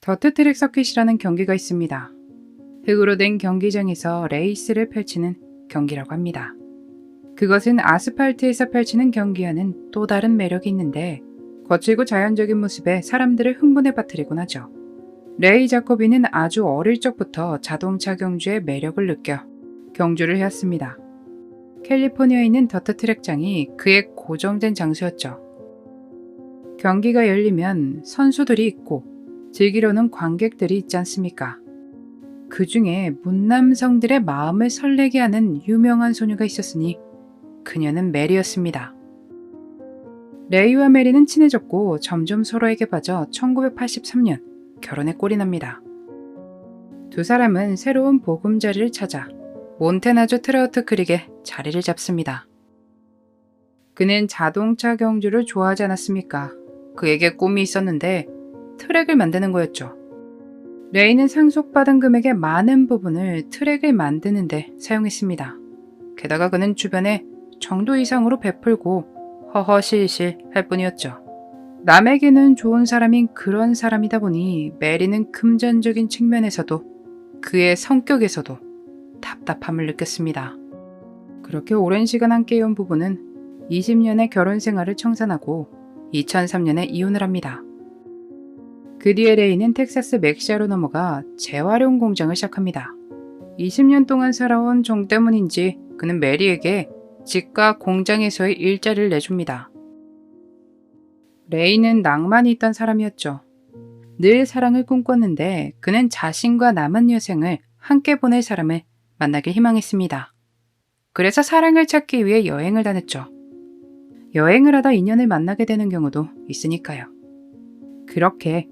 더트트랙 서킷이라는 경기가 있습니다. 흙으로 된 경기장에서 레이스를 펼치는 경기라고 합니다. 그것은 아스팔트에서 펼치는 경기와는 또 다른 매력이 있는데 거칠고 자연적인 모습에 사람들을 흥분에 빠뜨리곤 하죠. 레이 자코비는 아주 어릴 적부터 자동차 경주의 매력을 느껴 경주를 해왔습니다. 캘리포니아에 있는 더트트랙장이 그의 고정된 장소였죠. 경기가 열리면 선수들이 있고 즐기려는 관객들이 있지 않습니까? 그 중에 문남성들의 마음을 설레게 하는 유명한 소녀가 있었으니 그녀는 메리였습니다. 레이와 메리는 친해졌고 점점 서로에게 빠져 1983년 결혼에 꼴이 납니다. 두 사람은 새로운 보금자리를 찾아 몬태나주 트라우트 크릭에 자리를 잡습니다. 그는 자동차 경주를 좋아하지 않았습니까? 그에게 꿈이 있었는데 트랙을 만드는 거였죠. 레이는 상속받은 금액의 많은 부분을 트랙을 만드는데 사용했습니다. 게다가 그는 주변에 정도 이상으로 베풀고 허허실실 할 뿐이었죠. 남에게는 좋은 사람인 그런 사람이다 보니 메리는 금전적인 측면에서도 그의 성격에서도 답답함을 느꼈습니다. 그렇게 오랜 시간 함께해온 부부는 20년의 결혼 생활을 청산하고 2003년에 이혼을 합니다. 그 뒤에 레이는 텍사스 맥시아로 넘어가 재활용 공장을 시작합니다. 20년 동안 살아온 정 때문인지 그는 메리에게 집과 공장에서의 일자리를 내줍니다. 레이는 낭만이 있던 사람이었죠. 늘 사랑을 꿈꿨는데 그는 자신과 남은 여생을 함께 보낼 사람을 만나길 희망했습니다. 그래서 사랑을 찾기 위해 여행을 다녔죠. 여행을 하다 인연을 만나게 되는 경우도 있으니까요. 그렇게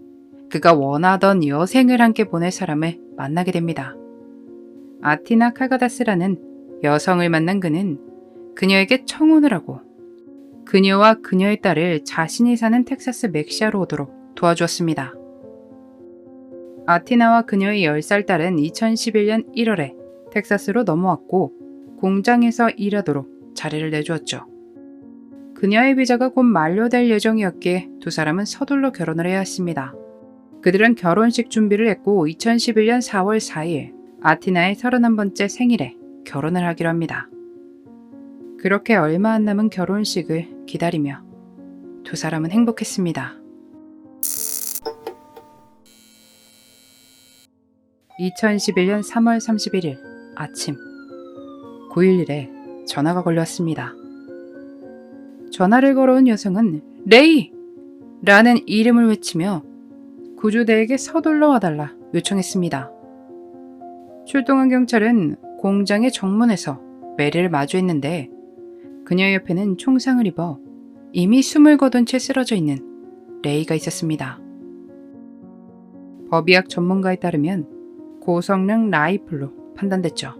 그가 원하던 여생을 함께 보낼 사람을 만나게 됩니다. 아티나 칼가다스라는 여성을 만난 그는 그녀에게 청혼을 하고 그녀와 그녀의 딸을 자신이 사는 텍사스 맥시아로 오도록 도와주었습니다. 아티나와 그녀의 10살 딸은 2011년 1월에 텍사스로 넘어왔고 공장에서 일하도록 자리를 내주었죠. 그녀의 비자가 곧 만료될 예정이었기에 두 사람은 서둘러 결혼을 해야 했습니다. 그들은 결혼식 준비를 했고 2011년 4월 4일 아티나의 31번째 생일에 결혼을 하기로 합니다. 그렇게 얼마 안 남은 결혼식을 기다리며 두 사람은 행복했습니다. 2011년 3월 31일 아침 911에 전화가 걸려왔습니다. 전화를 걸어온 여성은 레이! 라는 이름을 외치며 구조대에게 서둘러 와달라 요청했습니다. 출동한 경찰은 공장의 정문에서 메리를 마주했는데 그녀 옆에는 총상을 입어 이미 숨을 거둔 채 쓰러져 있는 레이가 있었습니다. 법의학 전문가에 따르면 고성능 라이플로 판단됐죠.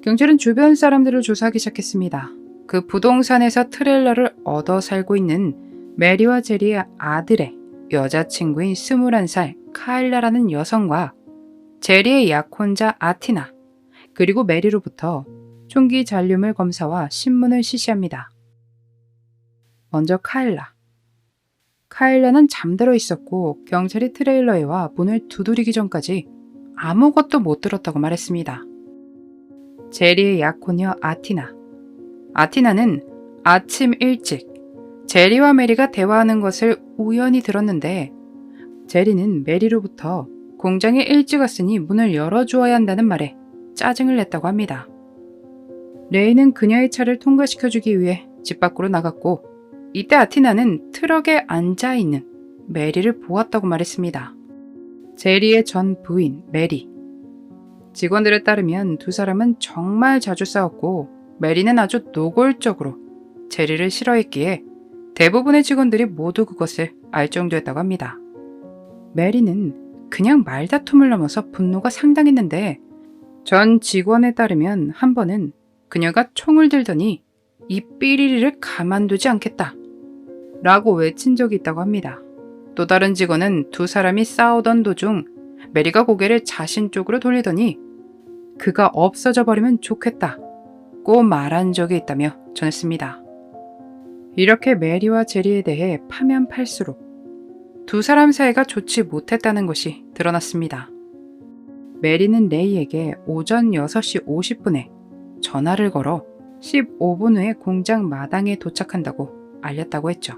경찰은 주변 사람들을 조사하기 시작했습니다. 그 부동산에서 트레일러를 얻어 살고 있는 메리와 제리의 아들의 여자친구인 21살 카일라라는 여성과 제리의 약혼자 아티나 그리고 메리로부터 총기 잔류물 검사와 신문을 시시합니다. 먼저 카일라. 카일라는 잠들어 있었고 경찰이 트레일러에 와 문을 두드리기 전까지 아무것도 못 들었다고 말했습니다. 제리의 약혼녀 아티나. 아티나는 아침 일찍 제리와 메리가 대화하는 것을 우연히 들었는데 제리는 메리로부터 공장에 일찍 왔으니 문을 열어주어야 한다는 말에 짜증을 냈다고 합니다. 레이는 그녀의 차를 통과시켜주기 위해 집 밖으로 나갔고 이때 아티나는 트럭에 앉아있는 메리를 보았다고 말했습니다. 제리의 전 부인 메리. 직원들에 따르면 두 사람은 정말 자주 싸웠고 메리는 아주 노골적으로 제리를 싫어했기에 대부분의 직원들이 모두 그것을 알 정도였다고 합니다. 메리는 그냥 말다툼을 넘어서 분노가 상당했는데 전 직원에 따르면 한 번은 그녀가 총을 들더니 이 삐리리를 가만두지 않겠다 라고 외친 적이 있다고 합니다. 또 다른 직원은 두 사람이 싸우던 도중 메리가 고개를 자신 쪽으로 돌리더니 그가 없어져 버리면 좋겠다고 말한 적이 있다며 전했습니다. 이렇게 메리와 제리에 대해 파면 팔수록 두 사람 사이가 좋지 못했다는 것이 드러났습니다. 메리는 레이에게 오전 6시 50분에 전화를 걸어 15분 후에 공장 마당에 도착한다고 알렸다고 했죠.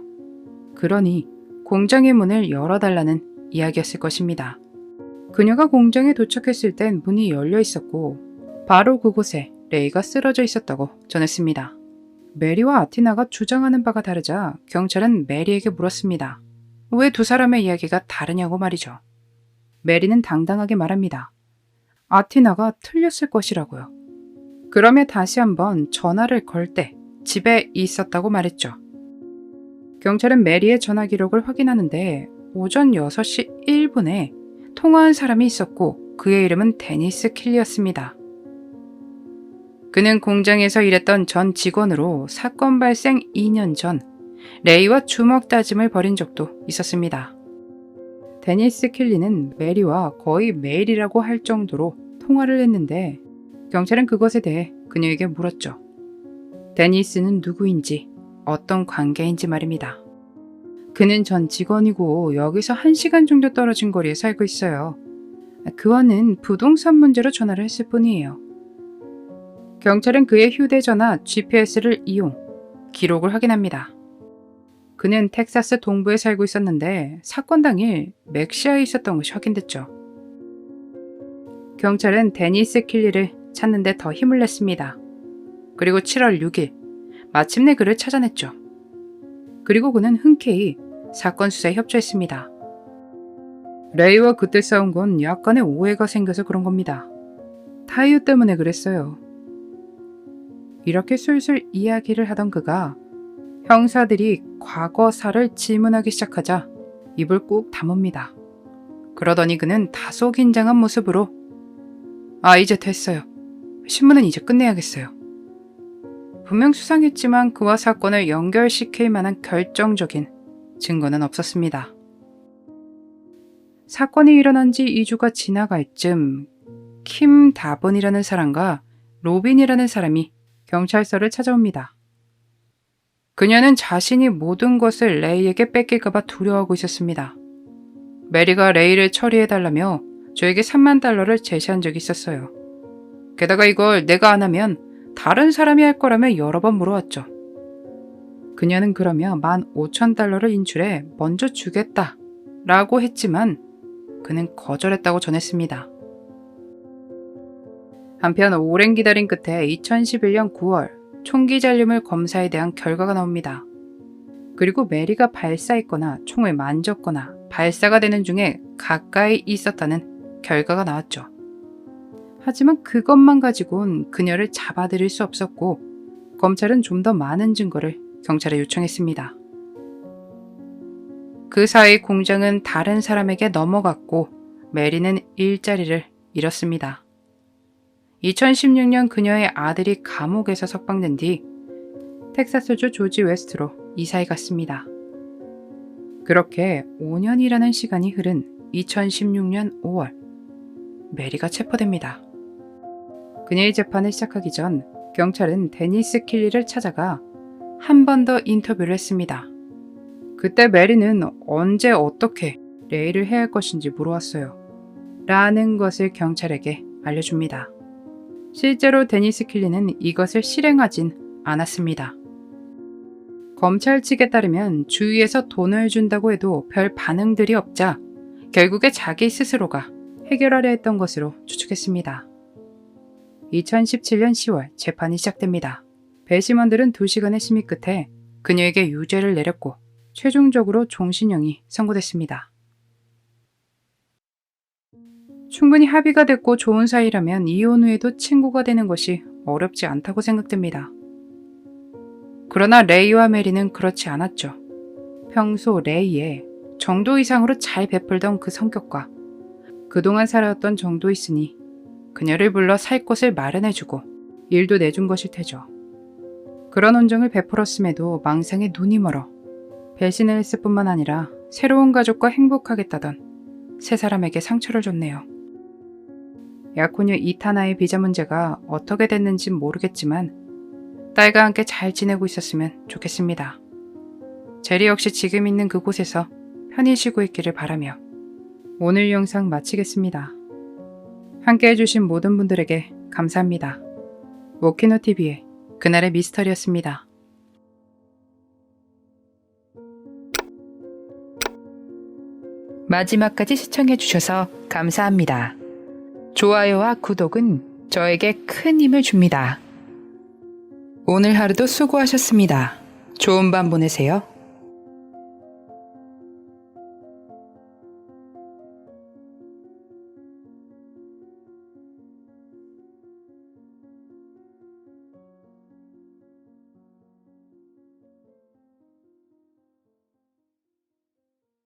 그러니 공장의 문을 열어달라는 이야기였을 것입니다. 그녀가 공장에 도착했을 땐 문이 열려 있었고 바로 그곳에 레이가 쓰러져 있었다고 전했습니다. 메리와 아티나가 주장하는 바가 다르자 경찰은 메리에게 물었습니다. 왜 두 사람의 이야기가 다르냐고 말이죠. 메리는 당당하게 말합니다. 아티나가 틀렸을 것이라고요. 그러며 다시 한번 전화를 걸 때 집에 있었다고 말했죠. 경찰은 메리의 전화 기록을 확인하는데 오전 6시 1분에 통화한 사람이 있었고 그의 이름은 데니스 킬리였습니다. 그는 공장에서 일했던 전 직원으로 사건 발생 2년 전 레이와 주먹 다짐을 벌인 적도 있었습니다. 데니스 킬리는 메리와 거의 매일이라고 할 정도로 통화를 했는데 경찰은 그것에 대해 그녀에게 물었죠. 데니스는 누구인지, 어떤 관계인지 말입니다. 그는 전 직원이고 여기서 1시간 정도 떨어진 거리에 살고 있어요. 그와는 부동산 문제로 전화를 했을 뿐이에요. 경찰은 그의 휴대전화 GPS를 이용 기록을 확인합니다. 그는 텍사스 동부에 살고 있었는데 사건 당일 맥시아에 있었던 것이 확인됐죠. 경찰은 데니스 킬리를 찾는 데 더 힘을 냈습니다. 그리고 7월 6일 마침내 그를 찾아냈죠. 그리고 그는 흔쾌히 사건 수사에 협조했습니다. 레이와 그때 싸운 건 약간의 오해가 생겨서 그런 겁니다. 타이어 때문에 그랬어요. 이렇게 술술 이야기를 하던 그가 형사들이 과거사를 질문하기 시작하자 입을 꾹 다뭅니다. 그러더니 그는 다소 긴장한 모습으로 이제 됐어요. 신문은 이제 끝내야겠어요. 분명 수상했지만 그와 사건을 연결시킬 만한 결정적인 증거는 없었습니다. 사건이 일어난 지 2주가 지나갈 쯤 킴 다번이라는 사람과 로빈이라는 사람이 경찰서를 찾아옵니다. 그녀는 자신이 모든 것을 레이에게 뺏길까봐 두려워하고 있었습니다. 메리가 레이를 처리해달라며 저에게 $30,000를 제시한 적이 있었어요. 게다가 이걸 내가 안 하면 다른 사람이 할 거라며 여러 번 물어왔죠. 그녀는 그러며 $15,000를 인출해 먼저 주겠다 라고 했지만 그는 거절했다고 전했습니다. 한편 오랜 기다림 끝에 2011년 9월 총기 잔류물 검사에 대한 결과가 나옵니다. 그리고 메리가 발사했거나 총을 만졌거나 발사가 되는 중에 가까이 있었다는 결과가 나왔죠. 하지만 그것만 가지고는 그녀를 잡아들일 수 없었고 검찰은 좀 더 많은 증거를 경찰에 요청했습니다. 그 사이 공장은 다른 사람에게 넘어갔고 메리는 일자리를 잃었습니다. 2016년 그녀의 아들이 감옥에서 석방된 뒤 텍사스주 조지 웨스트로 이사해 갔습니다. 그렇게 5년이라는 시간이 흐른 2016년 5월 메리가 체포됩니다. 그녀의 재판을 시작하기 전 경찰은 데니스 킬리를 찾아가 한 번 더 인터뷰를 했습니다. 그때 메리는 언제 어떻게 레이를 해야 할 것인지 물어왔어요. 라는 것을 경찰에게 알려줍니다. 실제로 데니스 킬리는 이것을 실행하진 않았습니다. 검찰 측에 따르면 주위에서 돈을 준다고 해도 별 반응들이 없자 결국에 자기 스스로가 해결하려 했던 것으로 추측했습니다. 2017년 10월 재판이 시작됩니다. 배심원들은 2시간의 심의 끝에 그녀에게 유죄를 내렸고 최종적으로 종신형이 선고됐습니다. 충분히 합의가 됐고 좋은 사이라면 이혼 후에도 친구가 되는 것이 어렵지 않다고 생각됩니다. 그러나 레이와 메리는 그렇지 않았죠. 평소 레이에 정도 이상으로 잘 베풀던 그 성격과 그동안 살아왔던 정도 있으니 그녀를 불러 살 곳을 마련해주고 일도 내준 것일 테죠. 그런 온정을 베풀었음에도 망상에 눈이 멀어 배신을 했을 뿐만 아니라 새로운 가족과 행복하겠다던 세 사람에게 상처를 줬네요. 약혼녀 이타나의 비자 문제가 어떻게 됐는지 모르겠지만 딸과 함께 잘 지내고 있었으면 좋겠습니다. 제리 역시 지금 있는 그곳에서 편히 쉬고 있기를 바라며 오늘 영상 마치겠습니다. 함께 해주신 모든 분들에게 감사합니다. 모키노TV의 그날의 미스터리였습니다. 마지막까지 시청해주셔서 감사합니다. 좋아요와 구독은 저에게 큰 힘을 줍니다. 오늘 하루도 수고하셨습니다. 좋은 밤 보내세요.